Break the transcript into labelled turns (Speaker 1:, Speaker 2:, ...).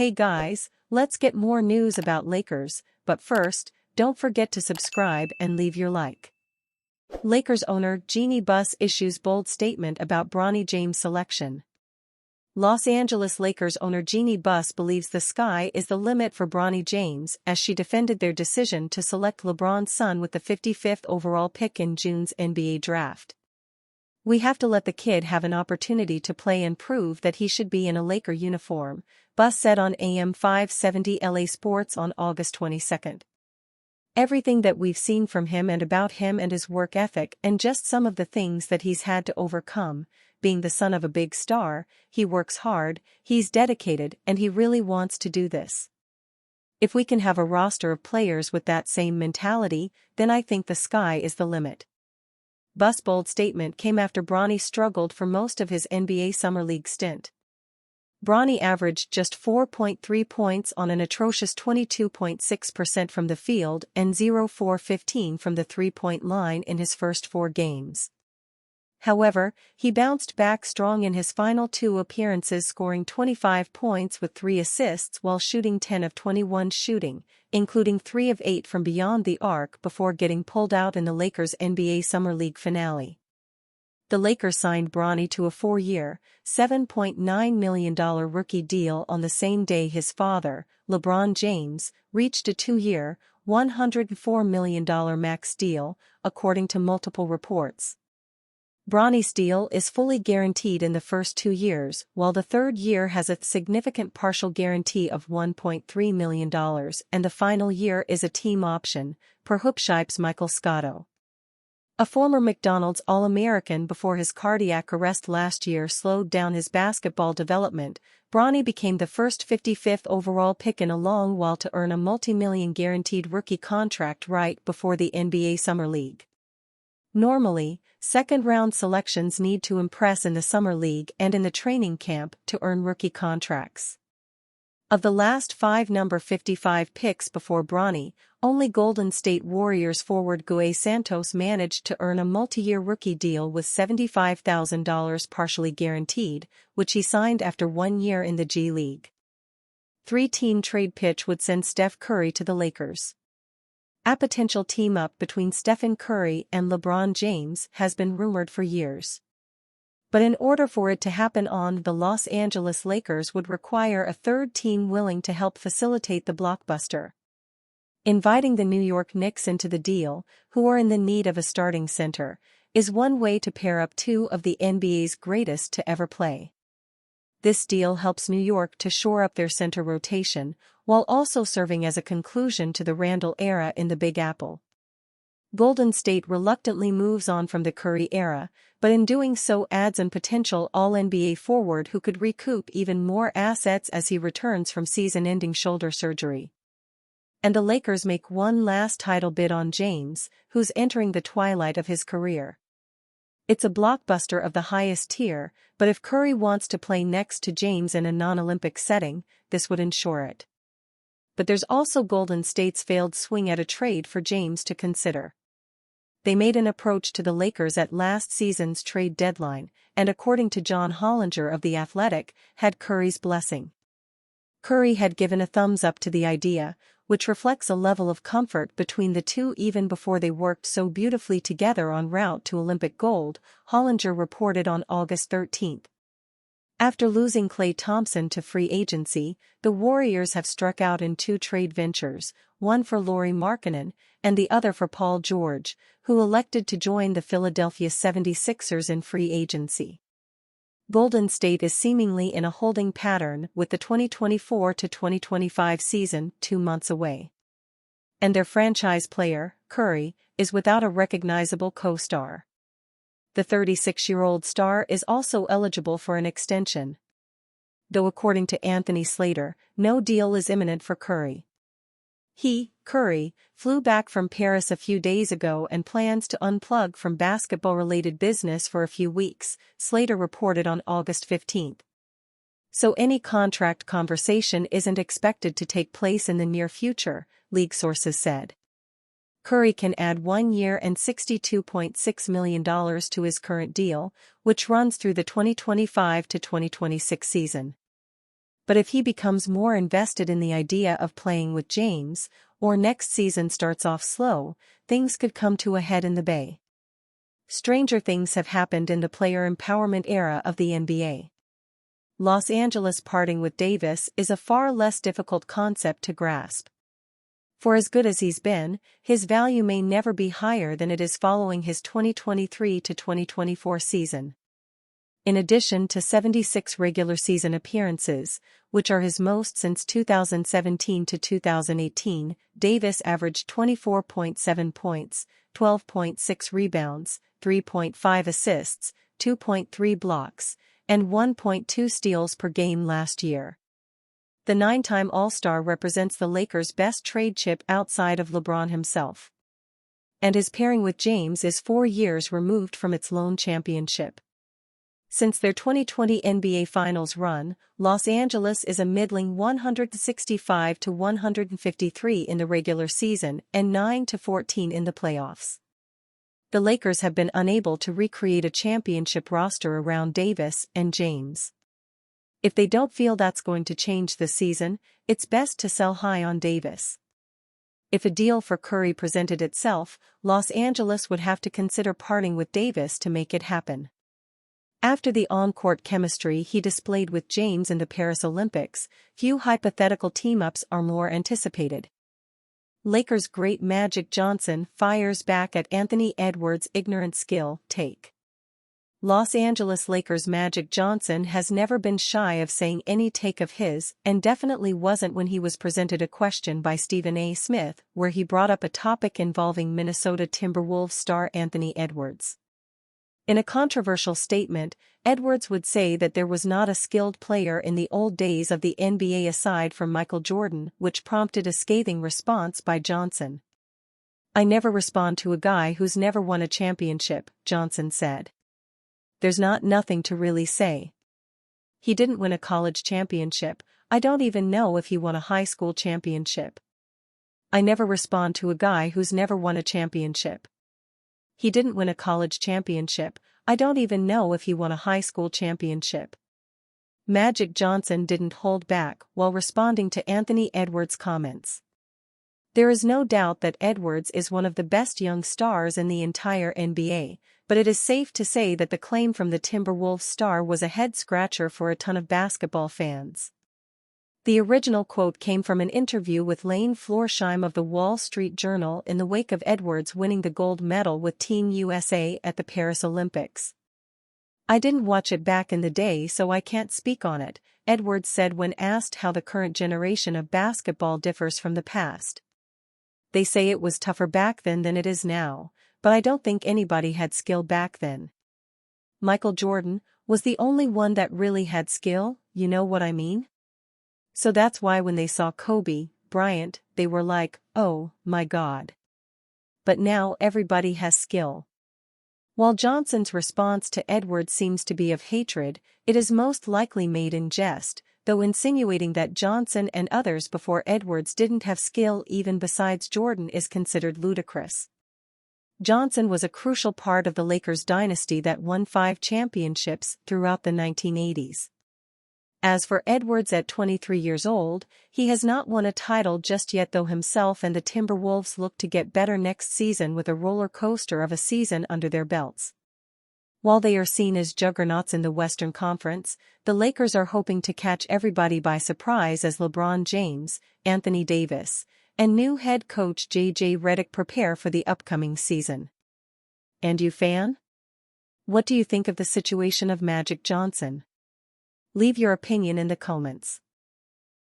Speaker 1: Hey guys, let's get more news about Lakers, but first, don't forget to subscribe and leave your like. Lakers owner Jeannie Buss issues bold statement about Bronny James selection. Los Angeles Lakers owner Jeannie Buss believes the sky is the limit for Bronny James as she defended their decision to select LeBron's son with the 55th overall pick in June's NBA draft. "We have to let the kid have an opportunity to play and prove that he should be in a Laker uniform," Buss said on AM 570 LA Sports on August 22. "Everything that we've seen from him and about him and his work ethic and just some of the things that he's had to overcome, being the son of a big star, he works hard, he's dedicated and he really wants to do this. If we can have a roster of players with that same mentality, then I think the sky is the limit." Buss' bold statement came after Bronny struggled for most of his NBA Summer League stint. Bronny averaged just 4.3 points on an atrocious 22.6% from the field and 0-for-15 from the three-point line in his first 4 games. However, he bounced back strong in his final 2 appearances, scoring 25 points with 3 assists while shooting 10 of 21 shooting, including 3 of 8 from beyond the arc before getting pulled out in the Lakers' NBA Summer League finale. The Lakers signed Bronny to a 4-year, $7.9 million rookie deal on the same day his father, LeBron James, reached a 2-year, $104 million max deal, according to multiple reports. Bronny's deal is fully guaranteed in the first 2 years, while the third year has a significant partial guarantee of $1.3 million and the final year is a team option, per Hoopshype's Michael Scotto. A former McDonald's All-American before his cardiac arrest last year slowed down his basketball development, Bronny became the first 55th overall pick in a long while to earn a multi-million guaranteed rookie contract right before the NBA Summer League. Normally, second-round selections need to impress in the Summer League and in the training camp to earn rookie contracts. Of the last 5 number 55 picks before Bronny, only Golden State Warriors forward Gue Santos managed to earn a multi-year rookie deal with $75,000 partially guaranteed, which he signed after 1 year in the G League. 3-team trade pitch would send Steph Curry to the Lakers. A potential team-up between Stephen Curry and LeBron James has been rumored for years. But in order for it to happen, the Los Angeles Lakers would require a third team willing to help facilitate the blockbuster. Inviting the New York Knicks into the deal, who are in the need of a starting center, is one way to pair up 2 of the NBA's greatest to ever play. This deal helps New York to shore up their center rotation, while also serving as a conclusion to the Randle era in the Big Apple. Golden State reluctantly moves on from the Curry era, but in doing so adds an potential All-NBA forward who could recoup even more assets as he returns from season-ending shoulder surgery. And the Lakers make one last title bid on James, who's entering the twilight of his career. It's a blockbuster of the highest tier, but if Curry wants to play next to James in a non-Olympic setting, this would ensure it. But there's also Golden State's failed swing at a trade for James to consider. They made an approach to the Lakers at last season's trade deadline, and according to John Hollinger of The Athletic, had Curry's blessing. Curry had given a thumbs up to the idea, which reflects a level of comfort between the two even before they worked so beautifully together en route to Olympic gold, Hollinger reported on August 13. After losing Klay Thompson to free agency, the Warriors have struck out in 2 trade ventures, one for Lauri Markkanen and the other for Paul George, who elected to join the Philadelphia 76ers in free agency. Golden State is seemingly in a holding pattern with the 2024-2025 season 2 months away. And their franchise player, Curry, is without a recognizable co-star. The 36-year-old star is also eligible for an extension. Though according to Anthony Slater, no deal is imminent for Curry. He, Curry, flew back from Paris a few days ago and plans to unplug from basketball-related business for a few weeks, Slater reported on August 15. So any contract conversation isn't expected to take place in the near future, league sources said. Curry can add 1 year and $62.6 million to his current deal, which runs through the 2025 to 2026 season. But if he becomes more invested in the idea of playing with James, or next season starts off slow, things could come to a head in the Bay. Stranger things have happened in the player empowerment era of the NBA. Los Angeles parting with Davis is a far less difficult concept to grasp. For as good as he's been, his value may never be higher than it is following his 2023 to 2024 season. In addition to 76 regular season appearances, which are his most since 2017 to 2018, Davis averaged 24.7 points, 12.6 rebounds, 3.5 assists, 2.3 blocks, and 1.2 steals per game last year. The nine-time All-Star represents the Lakers' best trade chip outside of LeBron himself. And his pairing with James is 4 years removed from its lone championship. Since their 2020 NBA Finals run, Los Angeles is a middling 165 to 153 in the regular season and 9 to 14 in the playoffs. The Lakers have been unable to recreate a championship roster around Davis and James. If they don't feel that's going to change this season, it's best to sell high on Davis. If a deal for Curry presented itself, Los Angeles would have to consider parting with Davis to make it happen. After the on-court chemistry he displayed with James in the Paris Olympics, few hypothetical team-ups are more anticipated. Lakers great Magic Johnson fires back at Anthony Edwards' ignorant skill take. Los Angeles Lakers Magic Johnson has never been shy of saying any take of his, and definitely wasn't when he was presented a question by Stephen A. Smith where he brought up a topic involving Minnesota Timberwolves star Anthony Edwards. In a controversial statement, Edwards would say that there was not a skilled player in the old days of the NBA aside from Michael Jordan, which prompted a scathing response by Johnson. "I never respond to a guy who's never won a championship," Johnson said. "There's nothing to really say. He didn't win a college championship. I don't even know if he won a high school championship. I never respond to a guy who's never won a championship. He didn't win a college championship. I don't even know if he won a high school championship." Magic Johnson didn't hold back while responding to Anthony Edwards' comments. There is no doubt that Edwards is one of the best young stars in the entire NBA, but it is safe to say that the claim from the Timberwolves star was a head-scratcher for a ton of basketball fans. The original quote came from an interview with Lane Florsheim of the Wall Street Journal in the wake of Edwards winning the gold medal with Team USA at the Paris Olympics. "I didn't watch it back in the day so I can't speak on it," Edwards said when asked how the current generation of basketball differs from the past. "They say it was tougher back then than it is now, but I don't think anybody had skill back then. Michael Jordan was the only one that really had skill, you know what I mean? So that's why when they saw Kobe Bryant, they were like, oh, my God. But now everybody has skill." While Johnson's response to Edwards seems to be of hatred, it is most likely made in jest, though insinuating that Johnson and others before Edwards didn't have skill even besides Jordan is considered ludicrous. Johnson was a crucial part of the Lakers dynasty that won 5 championships throughout the 1980s. As for Edwards at 23 years old, he has not won a title just yet, though himself and the Timberwolves look to get better next season with a roller coaster of a season under their belts. While they are seen as juggernauts in the Western Conference, the Lakers are hoping to catch everybody by surprise as LeBron James, Anthony Davis, and new head coach J.J. Redick prepare for the upcoming season. And you, fan? What do you think of the situation of Magic Johnson? Leave your opinion in the comments.